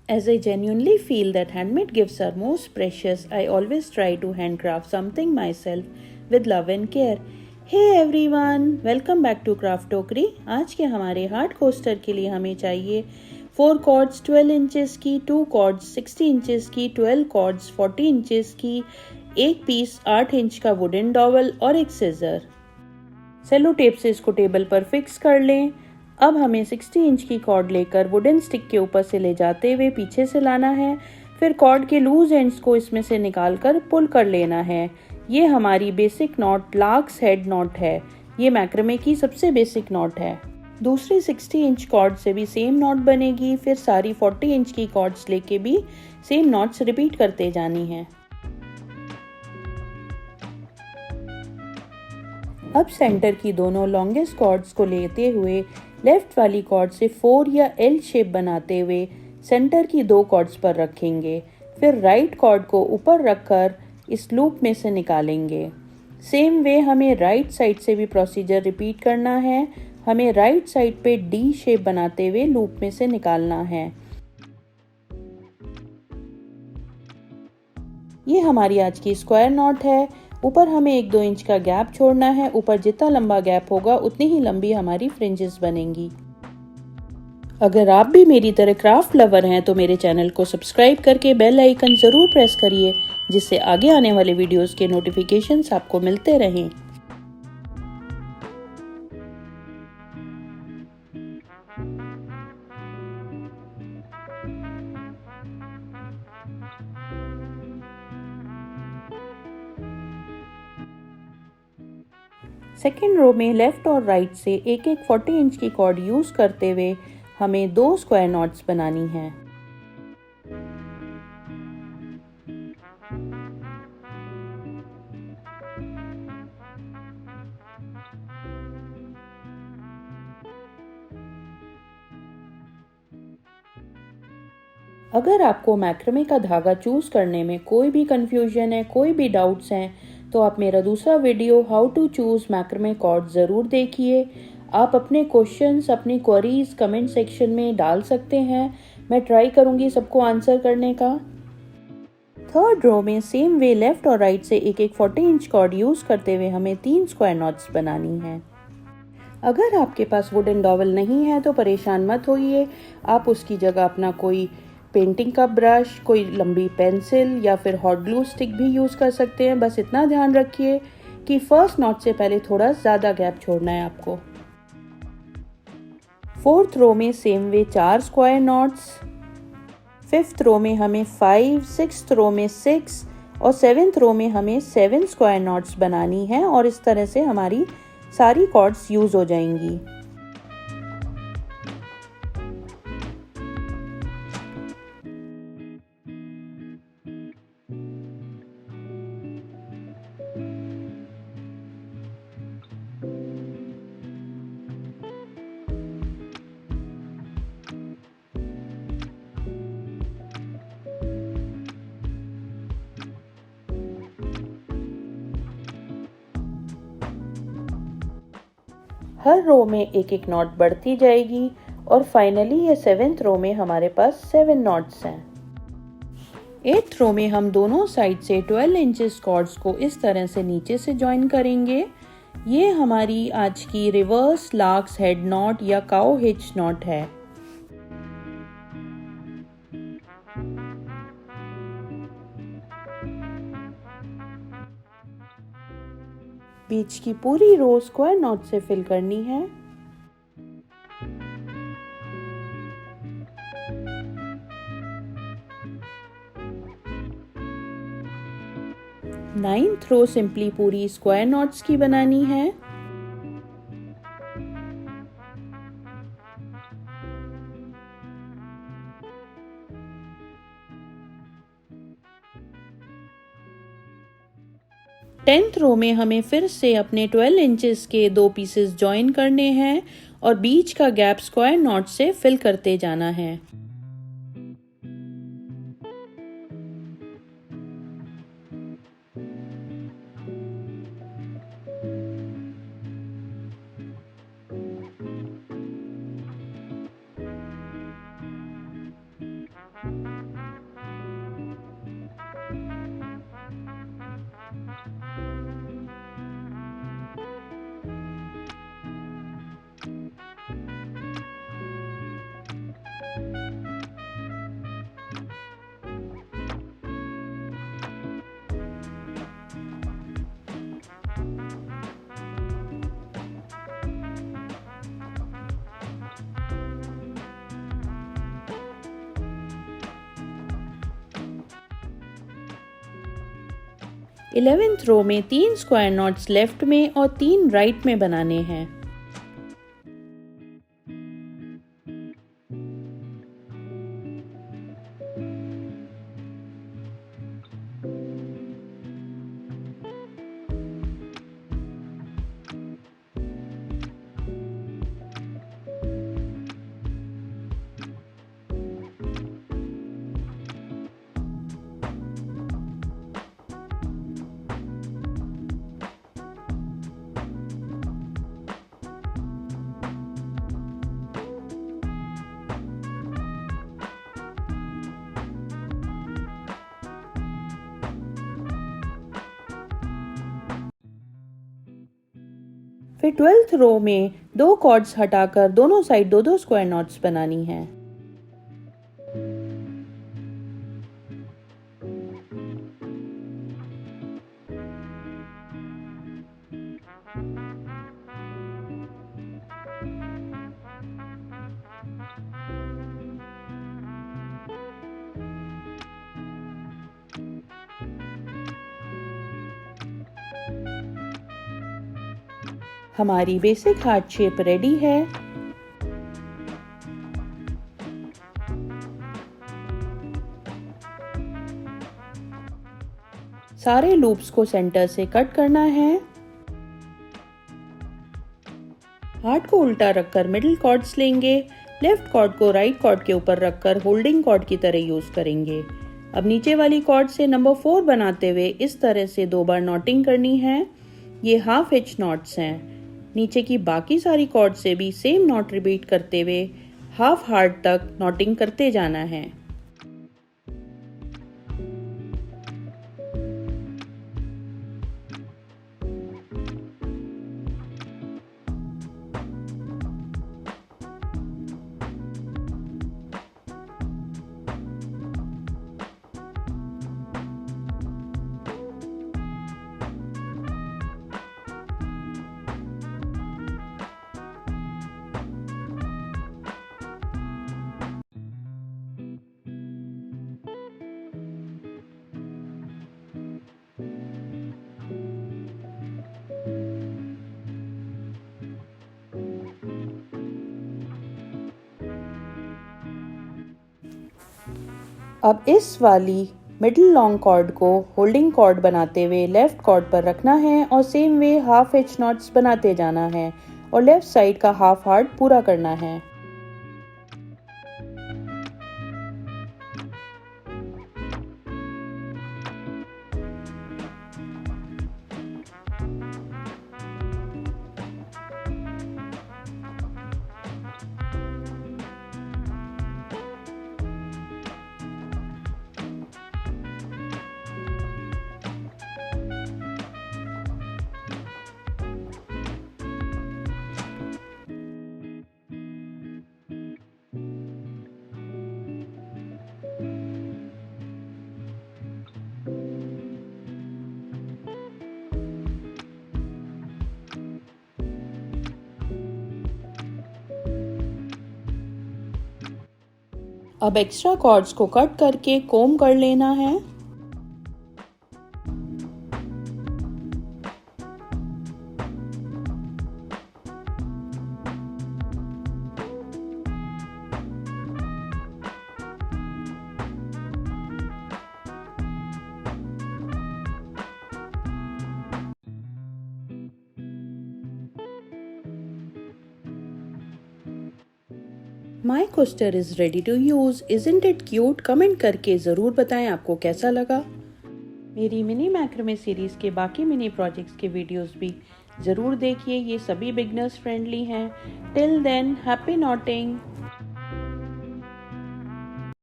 As I genuinely feel that handmade gifts are most precious, I always try to handcraft something myself with love and care. Hey everyone, welcome back to Craft टोकरी। आज के हमारे hard coaster के लिए हमें चाहिए 4 chords 12 inches की, 2 chords 60 inches की, 12 कॉर्ड्स 40 इंचेस की, एक पीस 8 इंच का वुडन डॉवल और एक सीजर। सेलो टेप से इसको टेबल पर फिक्स कर लें। अब हमें 60 इंच की कॉर्ड लेकर वुडन स्टिक के ऊपर से ले जाते हुए पीछे से लाना है। फिर कॉर्ड के लूज एंड्स को इसमें से निकालकर पुल कर लेना है। ये हमारी basic not larks head not है। ये मैक्रामे की सबसे बेसिक नॉट है। दूसरी 60 इंच कॉर्ड से भी सेम नॉट बनेगी। फिर सारी 40 इंच की कॉर्ड्स लेके भी सेम नॉट्स रिपीट करते जानी है। अब सेंटर की दोनों लॉन्गेस्ट कॉर्ड्स को लेते हुए लेफ्ट वाली कॉर्ड से 4 या एल शेप बनाते हुए सेंटर की 2 कॉर्ड्स पर रखेंगे। फिर राइट कॉर्ड को ऊपर रखकर इस लूप में से निकालेंगे। सेम वे हमें राइट साइड से भी प्रोसीजर रिपीट करना है। हमें राइट साइड पे डी शेप बनाते हुए लूप में से निकालना है। ये हमारी आज की स्क्वायर नॉट है। ऊपर हमें 1-2 इंच का गैप छोड़ना है। ऊपर जितना लंबा गैप होगा उतनी ही लंबी हमारी फ्रिंजेस बनेंगी। अगर आप भी मेरी तरह क्राफ्ट लवर हैं तो मेरे चैनल को सब्सक्राइब करके बेल आइकन जरूर प्रेस करिए, जिससे आगे आने वाले वीडियोस के नोटिफिकेशंस आपको मिलते रहें। सेकेंड रो में लेफ्ट और राइट से एक 40 इंच की कॉर्ड यूज करते हुए हमें 2 स्क्वायर नॉट्स बनानी है। अगर आपको मैक्रामे का धागा चूज करने में कोई भी कंफ्यूजन है, कोई भी डाउट्स हैं, तो आप मेरा दूसरा video how to choose macrame cord ज़रूर देखिए। आप अपने क्वेश्चंस, अपनी क्वेरीज कमेंट सेक्शन में डाल सकते हैं। मैं ट्राई करूंगी सबको आंसर करने का। थर्ड रो में सेम वे लेफ्ट और राइट से एक 40 इंच कॉर्ड यूज करते हुए हमें 3 स्क्वायर नॉट्स बनानी है। अगर आपके पास वुडन डॉवल नहीं है तो परेशान मत होइए। आप उसकी जगह अपना कोई पेंटिंग का ब्रश, कोई लंबी पेंसिल या फिर हॉट ग्लू स्टिक भी यूज कर सकते हैं। बस इतना ध्यान रखिए कि फर्स्ट नॉट से पहले थोड़ा ज्यादा गैप छोड़ना है आपको। फोर्थ रो में same way 4 square knots. Fifth row में हमें 5, सिक्स्थ रो में 6 और सेवेंथ रो में हमें 7 स्क्वायर नॉट्स बनानी है और इस तरह से हमारी सारी कॉर्ड्स यूज हो जाएंगी। हर रो में एक नॉट बढ़ती जाएगी और फाइनली ये 7th रो में हमारे पास 7 नॉट्स हैं। 8th रो में हम दोनों साइड से 12 इंचेस कॉर्ड्स को इस तरह से नीचे से ज्वाइन करेंगे। ये हमारी आज की रिवर्स लार्क्स हेड नॉट या काउ हिच नॉट है। बीच की पूरी रो स्क्वायर नॉट से फिल करनी है। नाइन्थ रो सिंपली पूरी स्क्वायर नॉट्स की बनानी है। टेंथ रो में हमें फिर से अपने 12 इंचेस के 2 पीसेस ज्वाइन करने हैं और बीच का गैप स्क्वायर नॉट से फिल करते जाना है। 11th रो में 3 स्क्वायर नॉट्स लेफ्ट में और 3 राइट में बनाने हैं। फिर 12th रो में 2 कॉर्ड्स हटाकर दोनों साइड 2-2 स्क्वायर नॉट्स बनानी है। हमारी बेसिक हार्ट शेप रेडी है। सारे लूप्स को सेंटर से कट करना है। हार्ट को उल्टा रखकर मिडिल कॉर्ड्स लेंगे। लेफ्ट कॉर्ड को राइट कॉर्ड के ऊपर रखकर होल्डिंग कॉर्ड की तरह यूज करेंगे। अब नीचे वाली कॉर्ड से नंबर 4 बनाते हुए इस तरह से 2 बार नॉटिंग करनी है। ये हाफ एच नॉट्स हैं। नीचे की बाकी सारी कॉर्ड से भी सेम नॉट रिपीट करते हुए हाफ हार्ट तक नॉटिंग करते जाना है। अब इस वाली मिडिल लॉन्ग कॉर्ड को होल्डिंग कॉर्ड बनाते हुए लेफ्ट कॉर्ड पर रखना है और same way half hitch knots बनाते जाना है और लेफ्ट साइड का हाफ हार्ट पूरा करना है। अब एक्स्ट्रा कॉर्ड्स को कट करके कोम कर लेना है। My coaster is ready to use. Isn't it cute? Comment करके ज़रूर बताएं आपको कैसा लगा। मेरी मिनी मैक्रामे सीरीज़ के बाकी मिनी प्रोजेक्ट्स के वीडियोस भी ज़रूर देखिए। ये सभी बिगनर्स फ्रेंडली हैं। Till then, happy knotting.